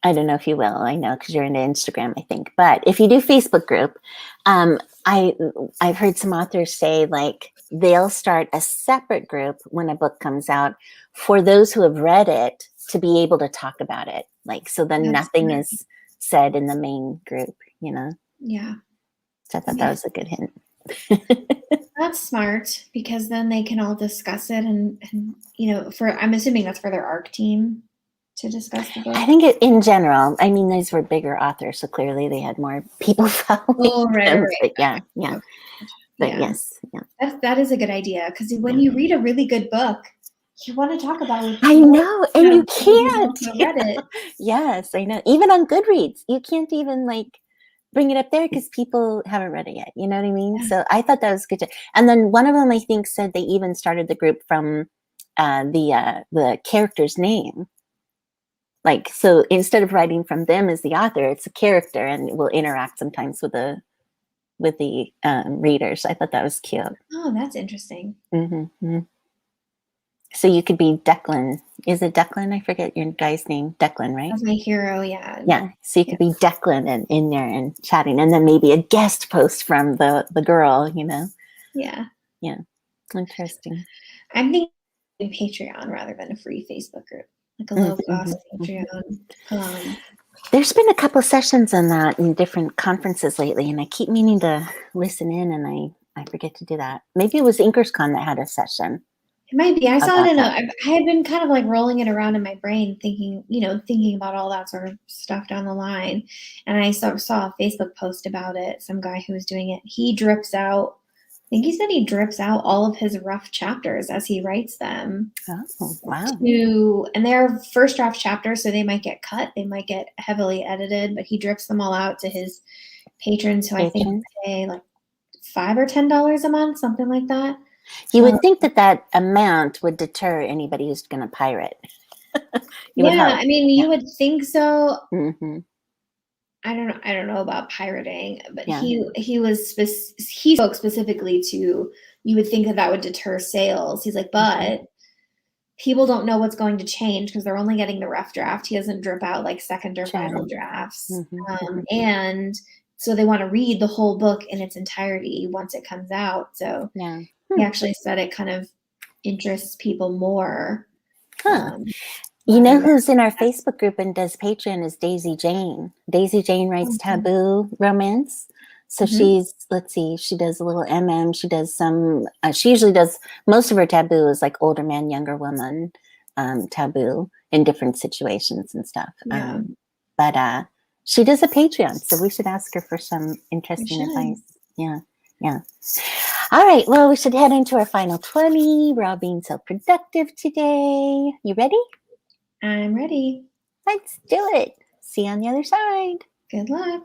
S1: I don't know if you will. I know because you're into Instagram, I think. But if you do Facebook group, I've heard some authors say like they'll start a separate group when a book comes out for those who have read it to be able to talk about it. Like so then nothing is said in the main group,
S2: Yeah.
S1: So I thought that was a good hint.
S2: That's smart because then they can all discuss it and I'm assuming that's for their ARC team to discuss the book.
S1: I think in general, I mean, these were bigger authors, so clearly they had more people following them.
S2: Right.
S1: But yeah. But
S2: yeah.
S1: Yes, yeah.
S2: That is a good idea because when you read a really good book, you want to talk about it.
S1: I know, and you can't.
S2: Read it.
S1: Yes, I know. Even on Goodreads, you can't even bring it up there because people haven't read it yet. You know what I mean? Yeah. So I thought that was good. And then one of them, I think, said they even started the group from the character's name. So instead of writing from them as the author, it's a character and will interact sometimes with the readers. I thought that was cute.
S2: Oh, that's interesting.
S1: Mm-hmm. So you could be Declan. Is it Declan? I forget your guy's name. Declan, right?
S2: That's my hero. Yeah.
S1: Yeah. So you could be Declan and in there and chatting, and then maybe a guest post from the girl.
S2: Yeah.
S1: Yeah. Interesting.
S2: I'm thinking Patreon rather than a free Facebook group, like a low cost Patreon.
S1: There's been a couple of sessions on that in different conferences lately, and I keep meaning to listen in, and I forget to do that. Maybe it was InkersCon that had a session.
S2: It might be. I saw it in
S1: that.
S2: I had been kind of like rolling it around in my brain, thinking about all that sort of stuff down the line. And I saw a Facebook post about it. Some guy who was doing it. He drips out. I think he said he drips out all of his rough chapters as he writes them.
S1: Oh, wow.
S2: And they're first draft chapters, so they might get cut. They might get heavily edited, but he drips them all out to his patrons who I think pay like $5 or $10 a month, something like that.
S1: You would think that amount would deter anybody who's going to pirate.
S2: I mean, you would think so.
S1: Mm-hmm.
S2: I don't know about pirating, but he spoke specifically to, you would think that would deter sales. He's like, but people don't know what's going to change because they're only getting the rough draft. He doesn't drip out like second or final drafts. And so they want to read the whole book in its entirety once it comes out. So he actually said it kind of interests people more.
S1: You know who's in our Facebook group and does Patreon is Daisy Jane. Daisy Jane writes taboo romance. So she's, let's see, she does a little She does some, she usually does, most of her taboo is like older man, younger woman taboo in different situations and stuff. But she does a Patreon, so we should ask her for some interesting advice. Yeah. All right, well, we should head into our final 20. We're all being so productive today. You ready?
S2: I'm ready.
S1: Let's do it. See you on the other side.
S2: Good luck.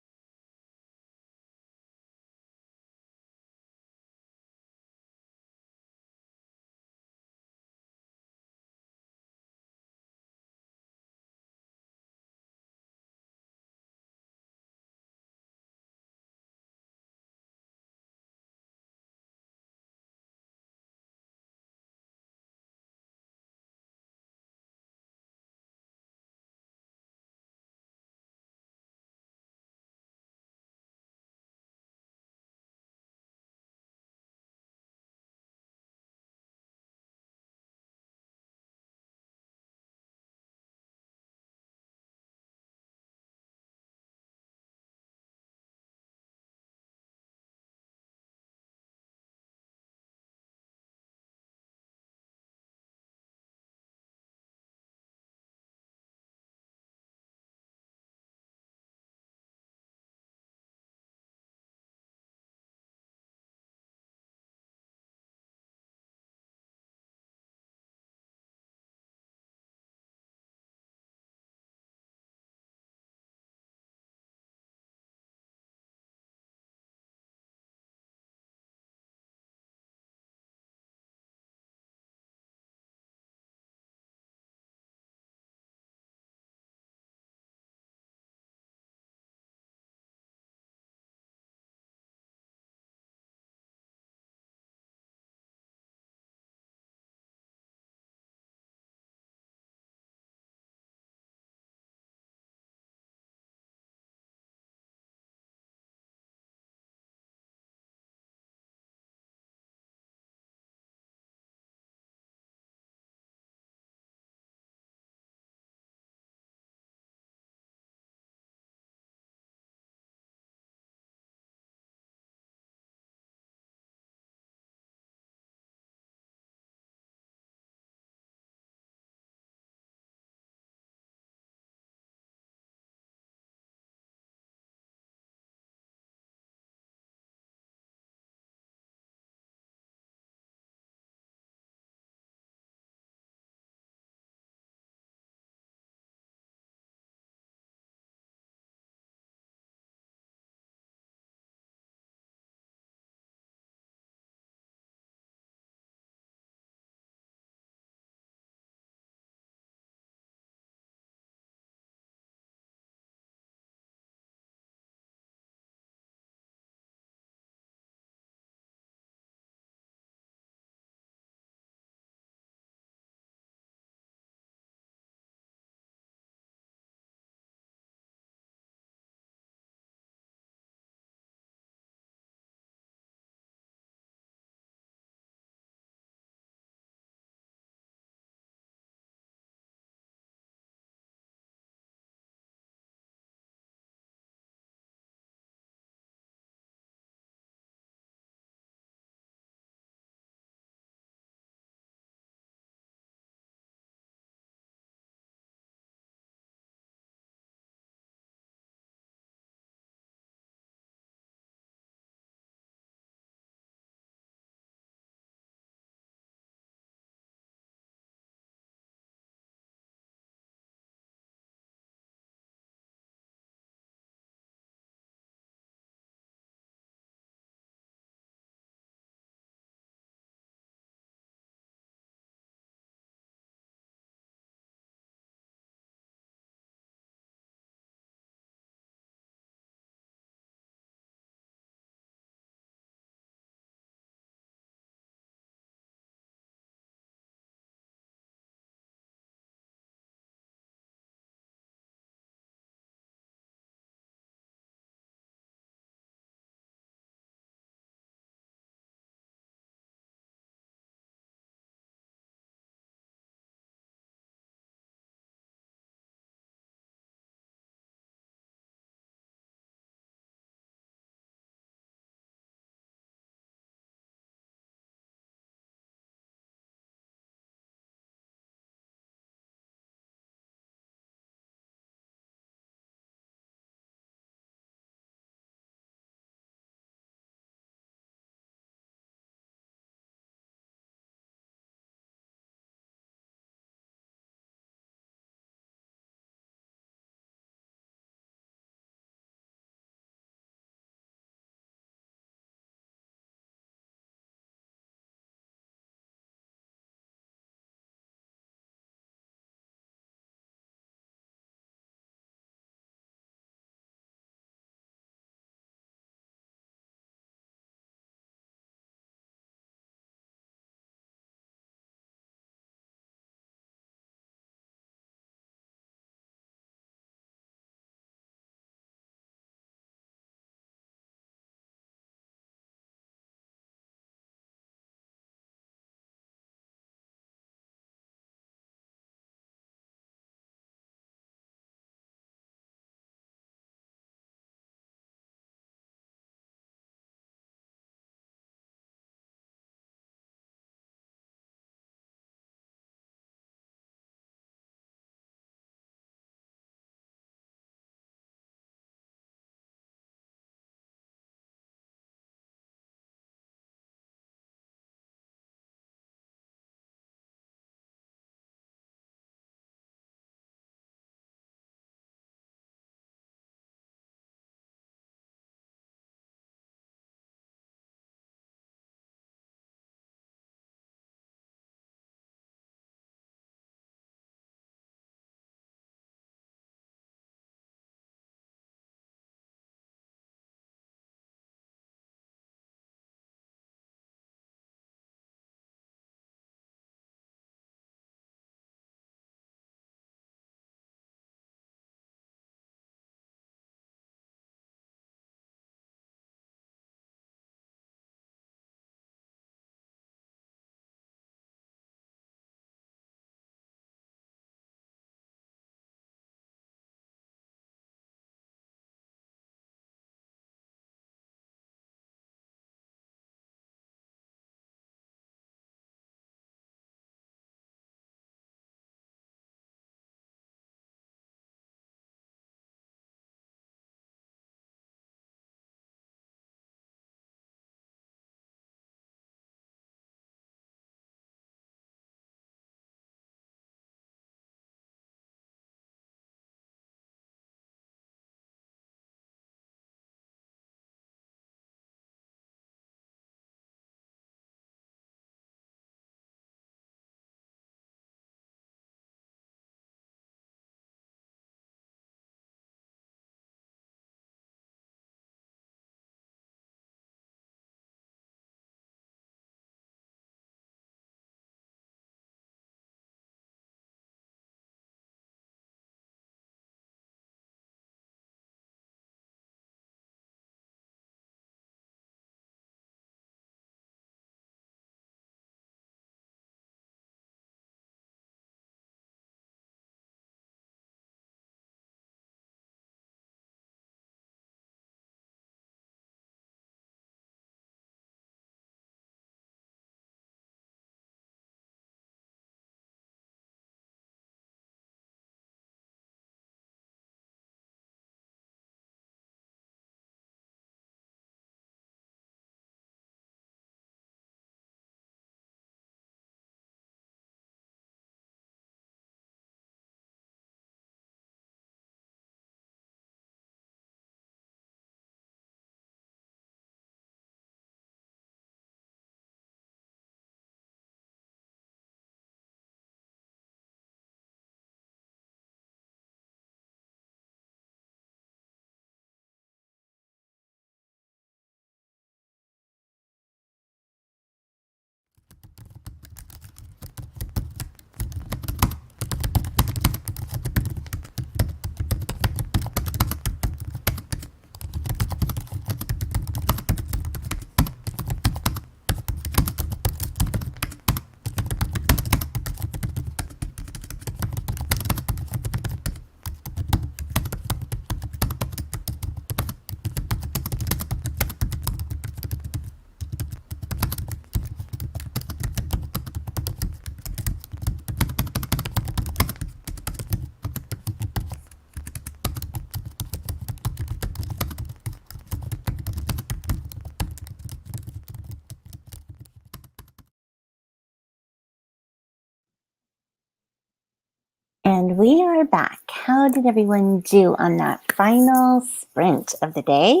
S1: And we are back. How did everyone do on that final sprint of the day?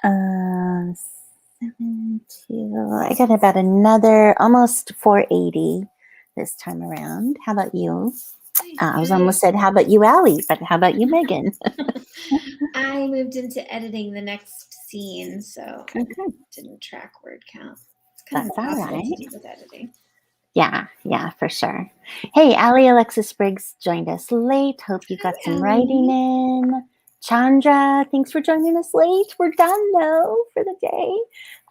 S1: 7, 2. I got about another almost 480 this time around. How about you? I was almost said, how about you, Allie? But how about you, Meaghan?
S2: I moved into editing the next scene, so I
S1: Okay.
S2: didn't track word count. It's kind
S1: That's
S2: of
S1: all
S2: impossible
S1: right.
S2: to do with editing.
S1: Yeah, for sure. Hey, Allie Alexis Briggs joined us late. Hope you got some writing in. Chandra, thanks for joining us late. We're done though for the day.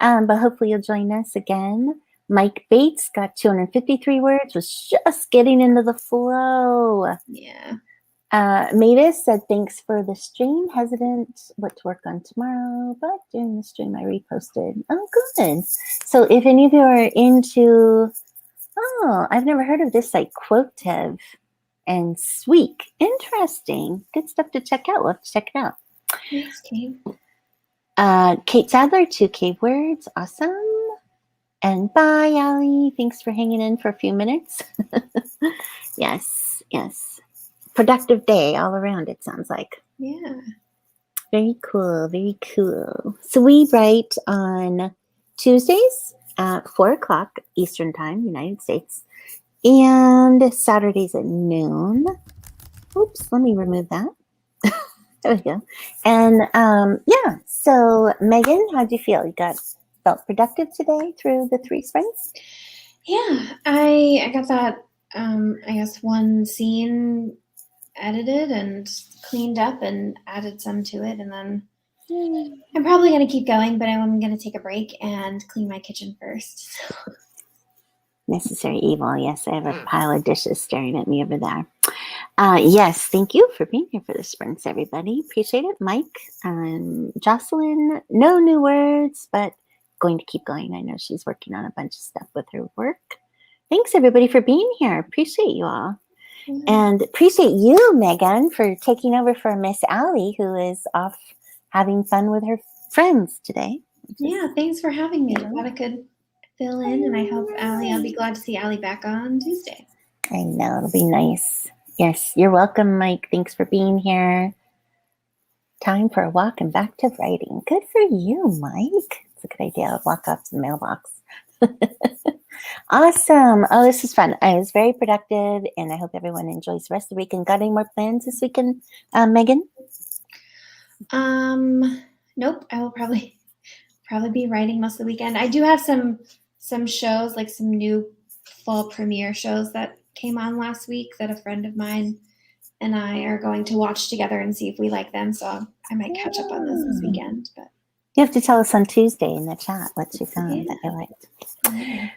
S1: But hopefully you'll join us again. Mike Bates got 253 words, was just getting into the flow.
S2: Yeah.
S1: Mavis said, thanks for the stream. Hesitant what to work on tomorrow, but during the stream I reposted. Oh, good. So if any of you are into, I've never heard of this site, Quotev and Sweek. Interesting. Good stuff to check out. We'll have to check it out.
S2: Thanks, Kate.
S1: Kate Sadler, 2K words. Awesome. And bye, Allie. Thanks for hanging in for a few minutes. Yes. Productive day all around, it sounds like.
S2: Yeah.
S1: Very cool. So we write on Tuesdays at 4 o'clock Eastern Time, United States, and Saturdays at noon. Oops, let me remove that. There we go. And yeah, so Meaghan, how'd you feel? You felt productive today through the 3 sprints?
S2: Yeah, I got that, I guess one scene edited and cleaned up and added some to it, and then I'm probably going to keep going, but I'm going to take a break and clean my kitchen first.
S1: Necessary evil. Yes, I have a pile of dishes staring at me over there. Yes, thank you for being here for the sprints, everybody. Appreciate it. Mike, Jocelyn, no new words, but going to keep going. I know she's working on a bunch of stuff with her work. Thanks, everybody, for being here. Appreciate you all. And appreciate you, Meaghan, for taking over for Miss Allie, who is off having fun with her friends today.
S2: Yeah, thanks for having me. Glad I could fill in, and I hope I'll be glad to see Allie back on Tuesday.
S1: I know, it'll be nice. Yes, you're welcome, Mike. Thanks for being here. Time for a walk and back to writing. Good for you, Mike. It's a good idea. I'll walk off to the mailbox. Awesome. Oh, this is fun. I was very productive, and I hope everyone enjoys the rest of the week. And got any more plans this weekend, Meaghan?
S2: Nope. I will probably be writing most of the weekend. I do have some shows, like some new fall premiere shows that came on last week that a friend of mine and I are going to watch together and see if we like them. So I might catch up on those this weekend. But
S1: you have to tell us on Tuesday in the chat what you found that you liked.
S2: Yeah.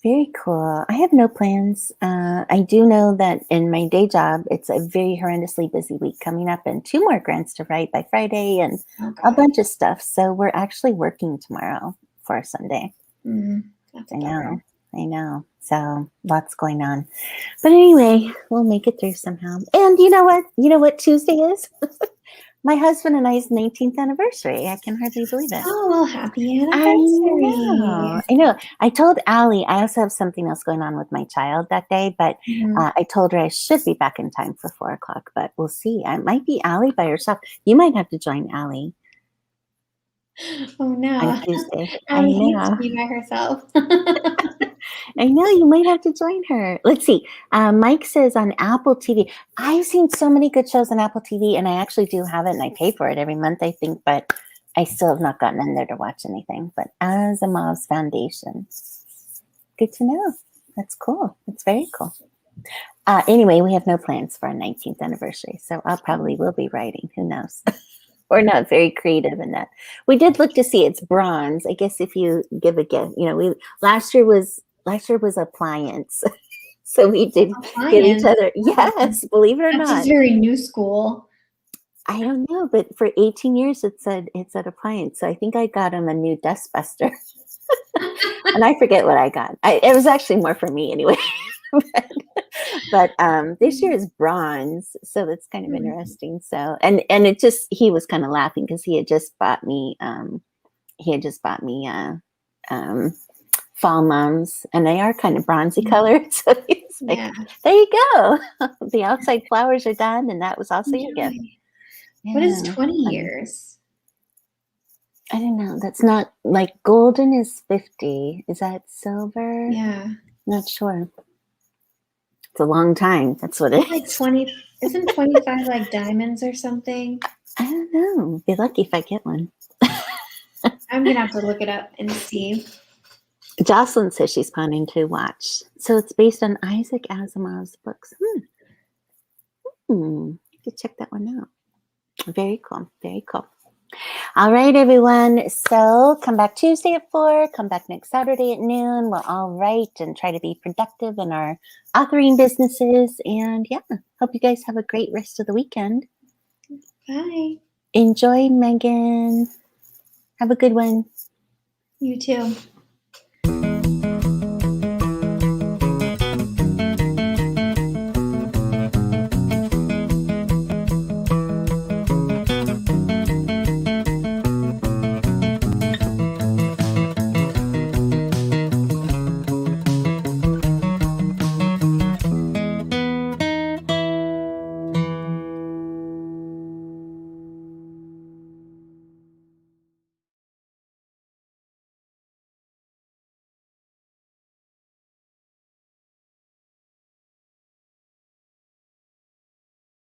S1: Very cool. I have no plans. I do know that in my day job, it's a very horrendously busy week coming up, and 2 more grants to write by Friday and a bunch of stuff. So we're actually working tomorrow for Sunday.
S2: That's
S1: I know. So lots going on. But anyway, we'll make it through somehow. And you know what? You know what Tuesday is? My husband and I's 19th anniversary. I can hardly believe it.
S2: Oh, well, happy anniversary.
S1: I know. I told Allie, I also have something else going on with my child that day, but I told her I should be back in time for 4 o'clock, but we'll see. I might be Allie by herself. You might have to join Allie.
S2: Oh, no.
S1: On Tuesday.
S2: Allie needs to be by herself.
S1: I know, you might have to join her. Let's see. Mike says on Apple TV. I've seen so many good shows on Apple TV, and I actually do have it, and I pay for it every month, I think, but I still have not gotten in there to watch anything. But Asimov's Foundation. Good to know. That's cool. That's very cool. Anyway, we have no plans for our 19th anniversary, so I probably will be writing. Who knows? We're not very creative in that. We did look to see it's bronze. I guess if you give a gift, last year was appliance. So we did give each other, yes, believe it or not.
S2: That's very new school.
S1: I don't know, but for 18 years it said appliance. So I think I got him a new dustbuster. And I forget what I got. It was actually more for me anyway. But this year is bronze, so that's kind of interesting. So and it just, he was kind of laughing because he had just bought me fall mums, and they are kind of bronzy
S2: Mhm.
S1: colored. So it's like,
S2: Yeah.
S1: there you go. The outside flowers are done, and that was also your gift.
S2: Enjoy. What is
S1: Yeah.
S2: 20
S1: Funny.
S2: years?
S1: I don't know. That's not like golden is 50. Is that silver?
S2: Yeah.
S1: Not sure. It's a long time. That's what it
S2: Like
S1: is.
S2: 20, isn't 25 like diamonds or something?
S1: I don't know. Be lucky if I get one.
S2: I'm gonna have to look it up and see.
S1: Jocelyn says she's planning to watch. So it's based on Isaac Asimov's books. You could check that one out. Very cool. Very cool. All right, everyone. So come back Tuesday at 4. Come back next Saturday at noon. We'll all write and try to be productive in our authoring businesses. And yeah, hope you guys have a great rest of the weekend.
S2: Bye.
S1: Enjoy, Megan. Have a good one.
S2: You too.